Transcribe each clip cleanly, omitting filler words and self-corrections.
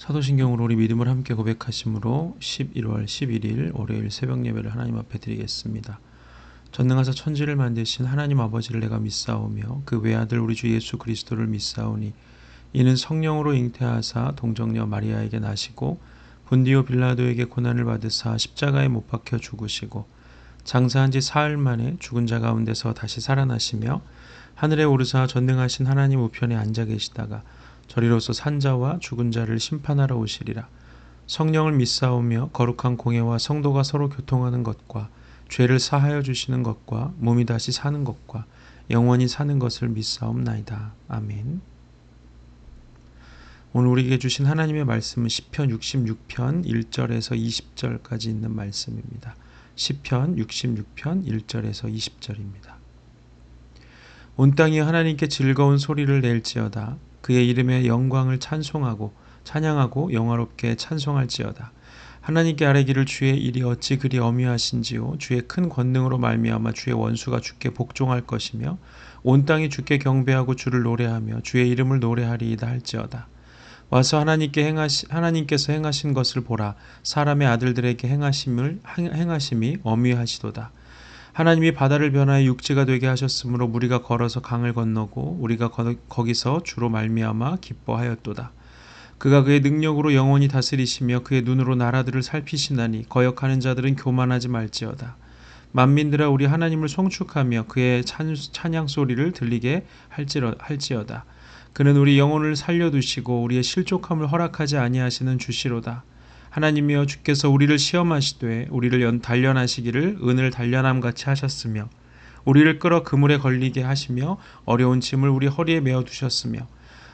사도신경으로 우리 믿음을 함께 고백하심으로 11월 11일 월요일 새벽 예배를 하나님 앞에 드리겠습니다. 전능하사 천지를 만드신 하나님 아버지를 내가 믿사오며 그 외아들 우리 주 예수 그리스도를 믿사오니 이는 성령으로 잉태하사 동정녀 마리아에게 나시고 본디오 빌라도에게 고난을 받으사 십자가에 못 박혀 죽으시고 장사한 지 사흘 만에 죽은 자 가운데서 다시 살아나시며 하늘에 오르사 전능하신 하나님 우편에 앉아 계시다가 저리로서 산자와 죽은 자를 심판하러 오시리라. 성령을 믿사오며 거룩한 공예와 성도가 서로 교통하는 것과 죄를 사하여 주시는 것과 몸이 다시 사는 것과 영원히 사는 것을 믿사옵나이다. 아멘. 오늘 우리에게 주신 하나님의 말씀은 시편 66편 1절에서 20절까지 있는 말씀입니다. 시편 66편 1절에서 20절입니다. 온 땅이 하나님께 즐거운 소리를 낼지어다. 그의 이름의 영광을 찬양하고 영화롭게 찬송할지어다. 하나님께 아뢰기를 주의 일이 어찌 그리 어미하신지요. 주의 큰 권능으로 말미암아 주의 원수가 주께 복종할 것이며 온 땅이 주께 경배하고 주를 노래하며 주의 이름을 노래하리이다 할지어다. 와서 하나님께서 행하신 것을 보라. 사람의 아들들에게 행하심이 어미하시도다. 하나님이 바다를 변화해 육지가 되게 하셨으므로 무리가 걸어서 강을 건너고 우리가 거기서 주로 말미암아 기뻐하였도다. 그가 그의 능력으로 영원히 다스리시며 그의 눈으로 나라들을 살피시나니 거역하는 자들은 교만하지 말지어다. 만민들아 우리 하나님을 송축하며 그의 찬양 소리를 들리게 할지어다. 그는 우리 영혼을 살려두시고 우리의 실족함을 허락하지 아니하시는 주시로다. 하나님이여 주께서 우리를 시험하시되 우리를 단련하시기를 은을 단련함같이 하셨으며 우리를 끌어 그물에 걸리게 하시며 어려운 짐을 우리 허리에 메어 두셨으며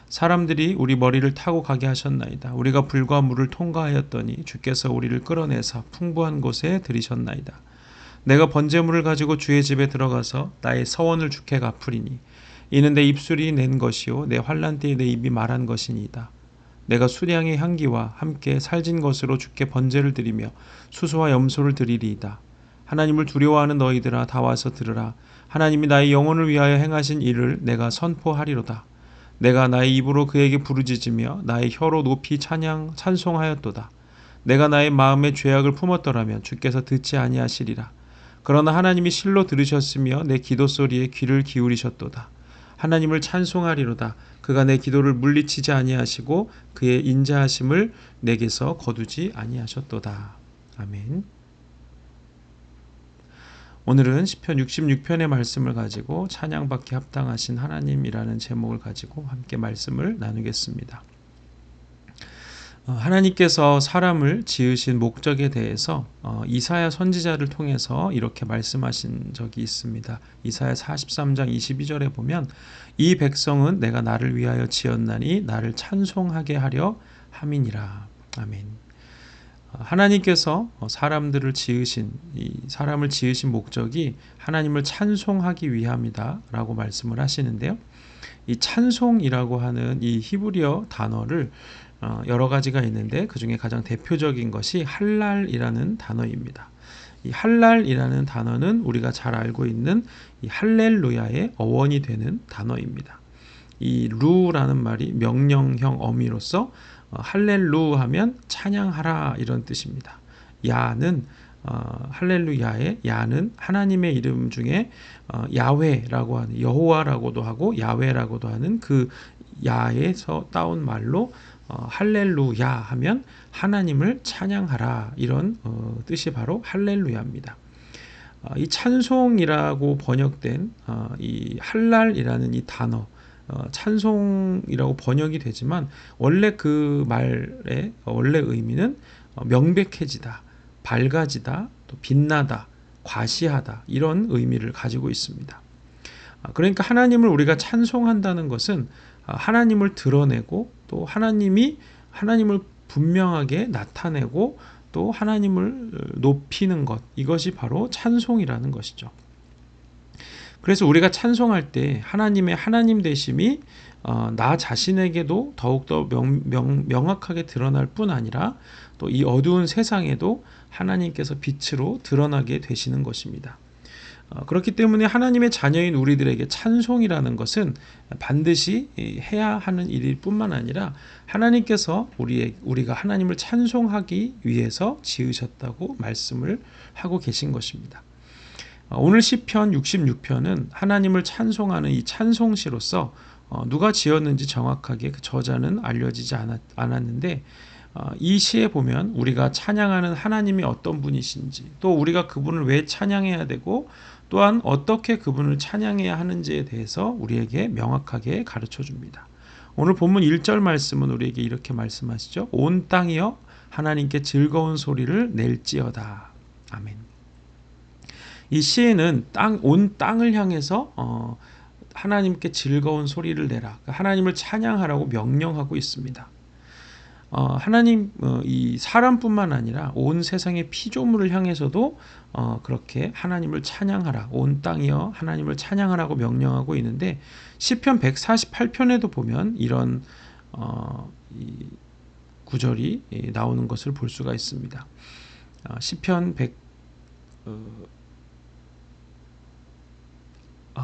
사람들이 우리 머리를 타고 가게 하셨나이다. 우리가 불과 물을 통과하였더니 주께서 우리를 끌어내사 풍부한 곳에 들이셨나이다. 내가 번제물을 가지고 주의 집에 들어가서 나의 서원을 주께 갚으리니 이는 내 입술이 낸 것이요 내 환난 때에 내 입이 말한 것이니이다. 내가 수량의 향기와 함께 살진 것으로 주께 번제를 드리며 수소와 염소를 드리리이다. 하나님을 두려워하는 너희들아 다 와서 들으라. 하나님이 나의 영혼을 위하여 행하신 일을 내가 선포하리로다. 내가 나의 입으로 그에게 부르짖으며 나의 혀로 높이 찬송하였도다. 내가 나의 마음에 죄악을 품었더라면 주께서 듣지 아니하시리라. 그러나 하나님이 실로 들으셨으며 내 기도 소리에 귀를 기울이셨도다. 하나님을 찬송하리로다. 그가 내 기도를 물리치지 아니하시고 그의 인자하심을 내게서 거두지 아니하셨도다. 아멘. 오늘은 시편 66편의 말씀을 가지고 찬양받기 합당하신 하나님이라는 제목을 가지고 함께 말씀을 나누겠습니다. 하나님께서 사람을 지으신 목적에 대해서 이사야 선지자를 통해서 이렇게 말씀하신 적이 있습니다. 이사야 43장 22절에 보면 이 백성은 내가 나를 위하여 지었나니 나를 찬송하게 하려 함이니라. 아멘. 하나님께서 사람을 지으신 목적이 하나님을 찬송하기 위함이다라고 말씀을 하시는데요. 이 찬송이라고 하는 이 히브리어 단어를 여러 가지가 있는데 그 중에 가장 대표적인 것이 할랄이라는 단어입니다. 이 할랄이라는 단어는 우리가 잘 알고 있는 이 할렐루야의 어원이 되는 단어입니다. 이 루라는 말이 명령형 어미로서 할렐루 하면 찬양하라 이런 뜻입니다. 야는 할렐루야의 야는 하나님의 이름 중에 야훼라고 하는 여호와라고도 하고 야훼라고도 하는 그 야에서 따온 말로 할렐루야 하면 하나님을 찬양하라 이런 뜻이 바로 할렐루야입니다. 이 찬송이라고 번역된 이 할랄이라는 이 단어 찬송이라고 번역이 되지만 원래 그 말의 원래 의미는 명백해지다, 밝아지다, 또 빛나다, 과시하다 이런 의미를 가지고 있습니다. 그러니까 하나님을 우리가 찬송한다는 것은 하나님을 드러내고 또 하나님을 분명하게 나타내고 또 하나님을 높이는 것 이것이 바로 찬송이라는 것이죠. 그래서 우리가 찬송할 때 하나님의 하나님 되심이 나 자신에게도 더욱더 명확하게 드러날 뿐 아니라 또 이 어두운 세상에도 하나님께서 빛으로 드러나게 되시는 것입니다. 그렇기 때문에 하나님의 자녀인 우리들에게 찬송이라는 것은 반드시 해야 하는 일일 뿐만 아니라 하나님께서 우리가 하나님을 찬송하기 위해서 지으셨다고 말씀을 하고 계신 것입니다. 오늘 시편 66편은 하나님을 찬송하는 이 찬송시로서 누가 지었는지 정확하게 그 저자는 알려지지 않았는데 이 시에 보면 우리가 찬양하는 하나님이 어떤 분이신지, 또 우리가 그분을 왜 찬양해야 되고 또한 어떻게 그분을 찬양해야 하는지에 대해서 우리에게 명확하게 가르쳐 줍니다. 오늘 본문 1절 말씀은 우리에게 이렇게 말씀하시죠. 온 땅이여 하나님께 즐거운 소리를 낼지어다. 아멘. 이 시에는 온 땅을 향해서 하나님께 즐거운 소리를 내라, 하나님을 찬양하라고 명령하고 있습니다. 하나님, 이 사람뿐만 아니라 온 세상의 피조물을 향해서도 그렇게 하나님을 찬양하라, 온 땅이여 하나님을 찬양하라고 명령하고 있는데 시편 148편에도 보면 이런 이 구절이 나오는 것을 볼 수가 있습니다. 시편 100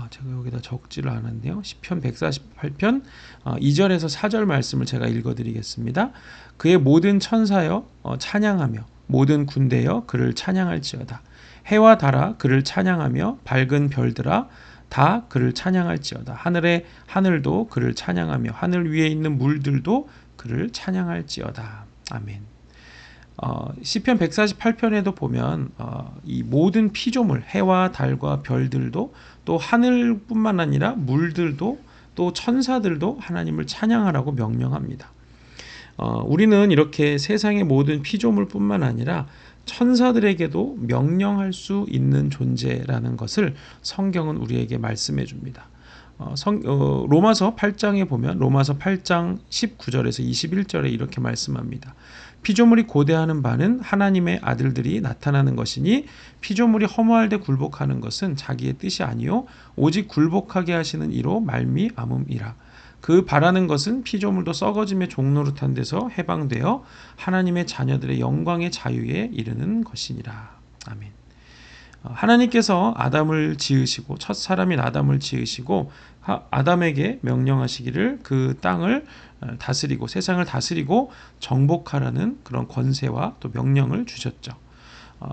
제가 여기다 적지를 않았네요. 시편 148편 2절에서 4절 말씀을 제가 읽어드리겠습니다. 그의 모든 천사여 찬양하며 모든 군대여 그를 찬양할지어다. 해와 달아 그를 찬양하며 밝은 별들아 다 그를 찬양할지어다. 하늘의 하늘도 그를 찬양하며 하늘 위에 있는 물들도 그를 찬양할지어다. 아멘. 시편 148편에도 보면 이 모든 피조물, 해와 달과 별들도 또 하늘뿐만 아니라 물들도 또 천사들도 하나님을 찬양하라고 명령합니다. 우리는 이렇게 세상의 모든 피조물뿐만 아니라 천사들에게도 명령할 수 있는 존재라는 것을 성경은 우리에게 말씀해 줍니다. 로마서 8장에 보면 로마서 8장 19절에서 21절에 이렇게 말씀합니다. 피조물이 고대하는 바는 하나님의 아들들이 나타나는 것이니 피조물이 허무할 때 굴복하는 것은 자기의 뜻이 아니요 오직 굴복하게 하시는 이로 말미암음이라. 그 바라는 것은 피조물도 썩어짐의 종노릇한 데서 해방되어 하나님의 자녀들의 영광의 자유에 이르는 것이니라. 아멘. 하나님께서 아담을 지으시고 첫 사람인 아담을 지으시고 아담에게 명령하시기를 그 땅을 다스리고 세상을 다스리고 정복하라는 그런 권세와 또 명령을 주셨죠.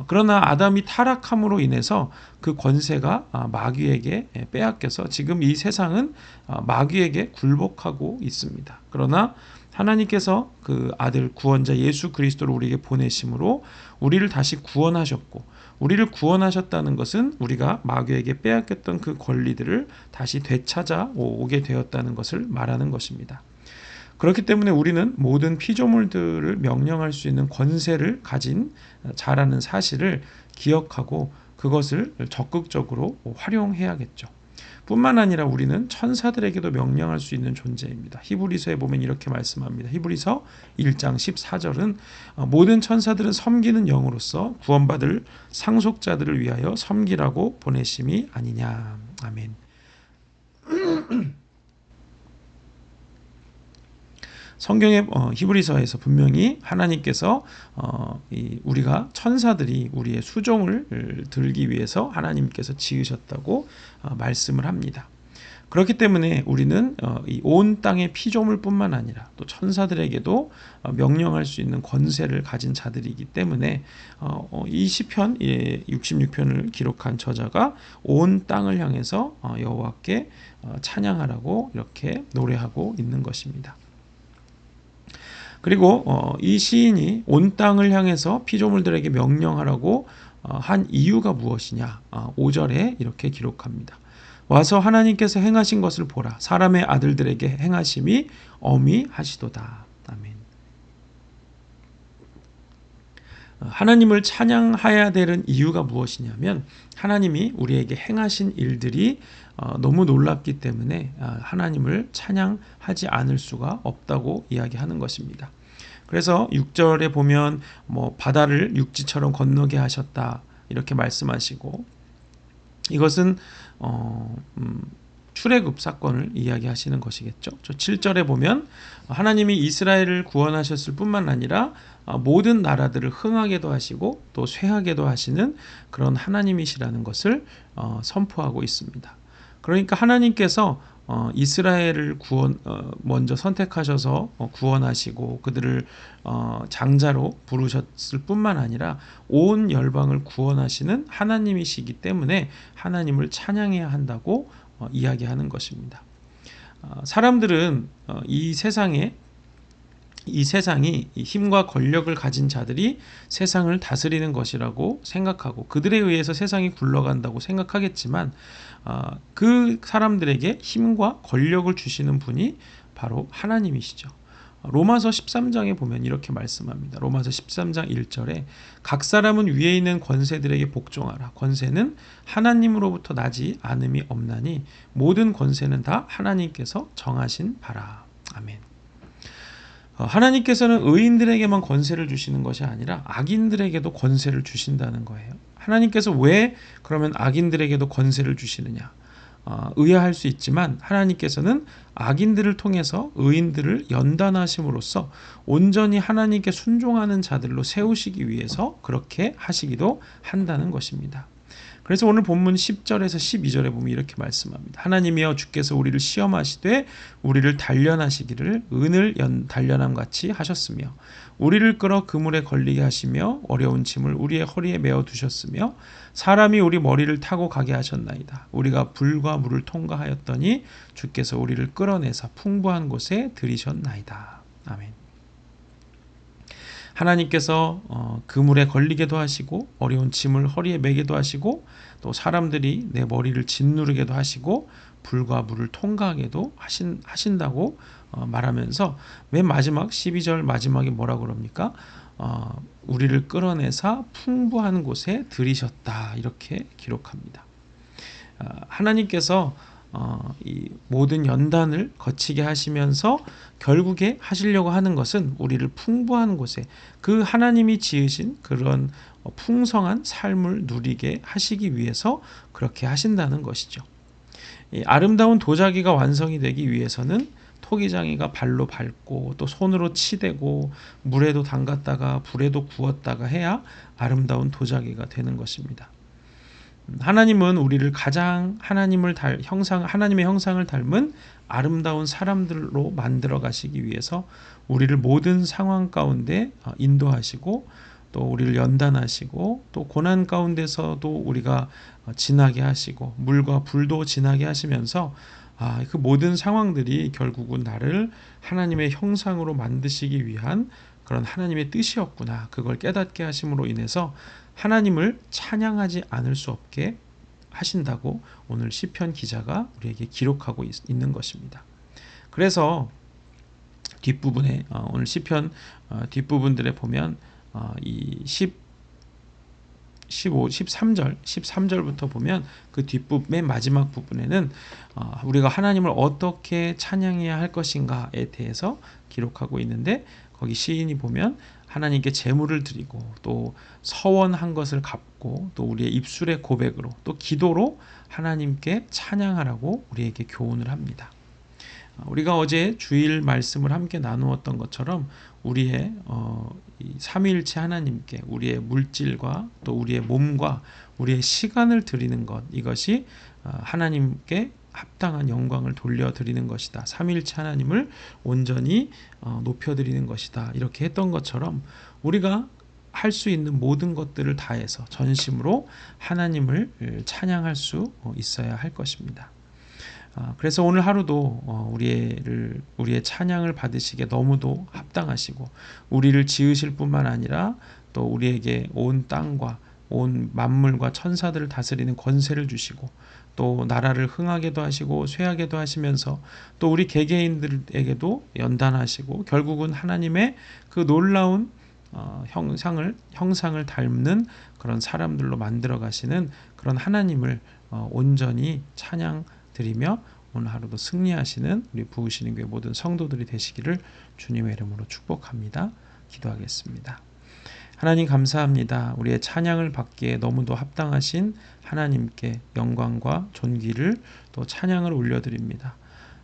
그러나 아담이 타락함으로 인해서 그 권세가 마귀에게 빼앗겨서 지금 이 세상은 마귀에게 굴복하고 있습니다. 그러나 하나님께서 그 아들 구원자 예수 그리스도를 우리에게 보내심으로 우리를 다시 구원하셨고, 우리를 구원하셨다는 것은 우리가 마귀에게 빼앗겼던 그 권리들을 다시 되찾아 오게 되었다는 것을 말하는 것입니다. 그렇기 때문에 우리는 모든 피조물들을 명령할 수 있는 권세를 가진 자라는 사실을 기억하고 그것을 적극적으로 활용해야겠죠. 뿐만 아니라 우리는 천사들에게도 명령할 수 있는 존재입니다. 히브리서에 보면 이렇게 말씀합니다. 히브리서 1장 14절은 모든 천사들은 섬기는 영으로서 구원받을 상속자들을 위하여 섬기라고 보내심이 아니냐. 아멘. 성경의 히브리서에서 분명히 하나님께서 우리가 천사들이 우리의 수종을 들기 위해서 하나님께서 지으셨다고 말씀을 합니다. 그렇기 때문에 우리는 이 온 땅의 피조물뿐만 아니라 또 천사들에게도 명령할 수 있는 권세를 가진 자들이기 때문에 이 시편 66편을 기록한 저자가 온 땅을 향해서 여호와께 찬양하라고 이렇게 노래하고 있는 것입니다. 그리고 이 시인이 온 땅을 향해서 피조물들에게 명령하라고 한 이유가 무엇이냐? 5절에 이렇게 기록합니다. 와서 하나님께서 행하신 것을 보라. 사람의 아들들에게 행하심이 어미하시도다. 아멘. 하나님을 찬양해야 되는 이유가 무엇이냐면 하나님이 우리에게 행하신 일들이 너무 놀랍기 때문에 하나님을 찬양하지 않을 수가 없다고 이야기하는 것입니다. 그래서 6절에 보면 바다를 육지처럼 건너게 하셨다 이렇게 말씀하시고, 이것은 출애굽 사건을 이야기하시는 것이겠죠. 7절에 보면 하나님이 이스라엘을 구원하셨을 뿐만 아니라 모든 나라들을 흥하게도 하시고 또 쇠하게도 하시는 그런 하나님이시라는 것을 선포하고 있습니다. 그러니까 하나님께서 이스라엘을 먼저 선택하셔서 구원하시고 그들을 장자로 부르셨을 뿐만 아니라 온 열방을 구원하시는 하나님이시기 때문에 하나님을 찬양해야 한다고 이야기하는 것입니다. 사람들은 이 세상이 힘과 권력을 가진 자들이 세상을 다스리는 것이라고 생각하고 그들에 의해서 세상이 굴러간다고 생각하겠지만 그 사람들에게 힘과 권력을 주시는 분이 바로 하나님이시죠. 로마서 13장에 보면 이렇게 말씀합니다. 로마서 13장 1절에 각 사람은 위에 있는 권세들에게 복종하라. 권세는 하나님으로부터 나지 않음이 없나니 모든 권세는 다 하나님께서 정하신 바라. 아멘. 하나님께서는 의인들에게만 권세를 주시는 것이 아니라 악인들에게도 권세를 주신다는 거예요. 하나님께서 왜 그러면 악인들에게도 권세를 주시느냐? 의아할 수 있지만 하나님께서는 악인들을 통해서 의인들을 연단하심으로써 온전히 하나님께 순종하는 자들로 세우시기 위해서 그렇게 하시기도 한다는 것입니다. 그래서 오늘 본문 10절에서 12절에 보면 이렇게 말씀합니다. 하나님이여 주께서 우리를 시험하시되 우리를 단련하시기를 은을 단련함 같이 하셨으며 우리를 끌어 그물에 걸리게 하시며 어려운 짐을 우리의 허리에 메어 두셨으며 사람이 우리 머리를 타고 가게 하셨나이다. 우리가 불과 물을 통과하였더니 주께서 우리를 끌어내사 풍부한 곳에 들이셨나이다. 아멘. 하나님께서 그물에 걸리게도 하시고 어려운 짐을 허리에 매게도 하시고 또 사람들이 내 머리를 짓누르게도 하시고 불과 물을 통과하게도 하신다고 말하면서 맨 마지막 12절 마지막에 뭐라고 그럽니까? 우리를 끌어내사 풍부한 곳에 들이셨다 이렇게 기록합니다. 하나님께서 이 모든 연단을 거치게 하시면서 결국에 하시려고 하는 것은 우리를 풍부한 곳에 그 하나님이 지으신 그런 풍성한 삶을 누리게 하시기 위해서 그렇게 하신다는 것이죠. 이 아름다운 도자기가 완성이 되기 위해서는 토기장이가 발로 밟고 또 손으로 치대고 물에도 담갔다가 불에도 구웠다가 해야 아름다운 도자기가 되는 것입니다. 하나님은 우리를 가장 하나님의 형상을 닮은 아름다운 사람들로 만들어 가시기 위해서 우리를 모든 상황 가운데 인도하시고 또 우리를 연단하시고 또 고난 가운데서도 우리가 지나게 하시고 물과 불도 지나게 하시면서 그 모든 상황들이 결국은 나를 하나님의 형상으로 만드시기 위한 그런 하나님의 뜻이었구나. 그걸 깨닫게 하심으로 인해서 하나님을 찬양하지 않을 수 없게 하신다고 오늘 시편 기자가 우리에게 기록하고 있는 것입니다. 그래서 뒷부분에 오늘 시편 뒷부분들에 보면 이 13절부터 보면 그 뒷부분 맨 마지막 부분에는 우리가 하나님을 어떻게 찬양해야 할 것인가에 대해서 기록하고 있는데 거기 시인이 보면 하나님께 제물을 드리고 또 서원한 것을 갚고 또 우리의 입술의 고백으로 또 기도로 하나님께 찬양하라고 우리에게 교훈을 합니다. 우리가 어제 주일 말씀을 함께 나누었던 것처럼 우리의 삼위일체 하나님께 우리의 물질과 또 우리의 몸과 우리의 시간을 드리는 것, 이것이 하나님께 합당한 영광을 돌려드리는 것이다. 삼위일체 하나님을 온전히 높여드리는 것이다. 이렇게 했던 것처럼 우리가 할 수 있는 모든 것들을 다해서 전심으로 하나님을 찬양할 수 있어야 할 것입니다. 그래서 오늘 하루도 우리의 찬양을 받으시기에 너무도 합당하시고 우리를 지으실 뿐만 아니라 또 우리에게 온 땅과 온 만물과 천사들을 다스리는 권세를 주시고 또 나라를 흥하게도 하시고 쇠하게도 하시면서 또 우리 개개인들에게도 연단하시고 결국은 하나님의 그 놀라운 형상을 닮는 그런 사람들로 만들어 가시는 그런 하나님을 온전히 찬양드리며 오늘 하루도 승리하시는 우리 부으시는 교회 모든 성도들이 되시기를 주님의 이름으로 축복합니다. 기도하겠습니다. 하나님 감사합니다. 우리의 찬양을 받기에 너무도 합당하신 하나님께 영광과 존귀를 또 찬양을 올려드립니다.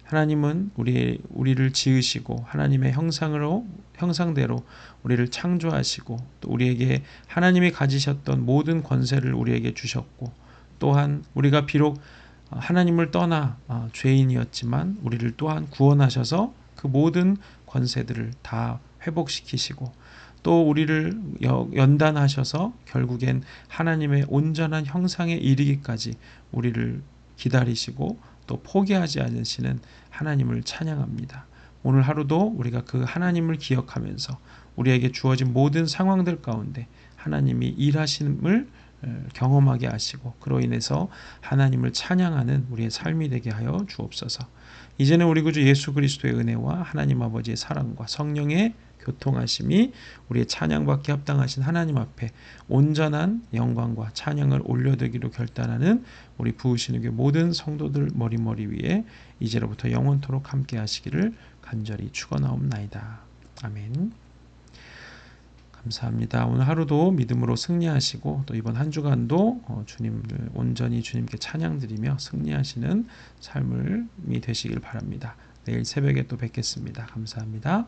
하나님은 우리를 지으시고 하나님의 형상대로 우리를 창조하시고 또 우리에게 하나님이 가지셨던 모든 권세를 우리에게 주셨고, 또한 우리가 비록 하나님을 떠나 죄인이었지만 우리를 또한 구원하셔서 그 모든 권세들을 다 회복시키시고, 또 우리를 연단하셔서 결국엔 하나님의 온전한 형상에 이르기까지 우리를 기다리시고 또 포기하지 않으시는 하나님을 찬양합니다. 오늘 하루도 우리가 그 하나님을 기억하면서 우리에게 주어진 모든 상황들 가운데 하나님이 일하심을 경험하게 하시고, 그로 인해서 하나님을 찬양하는 우리의 삶이 되게 하여 주옵소서. 이제는 우리 구주 예수 그리스도의 은혜와 하나님 아버지의 사랑과 성령의 교통하심이 우리의 찬양받기 합당하신 하나님 앞에 온전한 영광과 찬양을 올려드리기로 결단하는 우리 부으시는 교회 모든 성도들 머리 위에 이제로부터 영원토록 함께 하시기를 간절히 축원하옵나이다. 아멘. 감사합니다. 오늘 하루도 믿음으로 승리하시고 또 이번 한 주간도 주님을 온전히 주님께 찬양드리며 승리하시는 삶이 되시길 바랍니다. 내일 새벽에 또 뵙겠습니다. 감사합니다.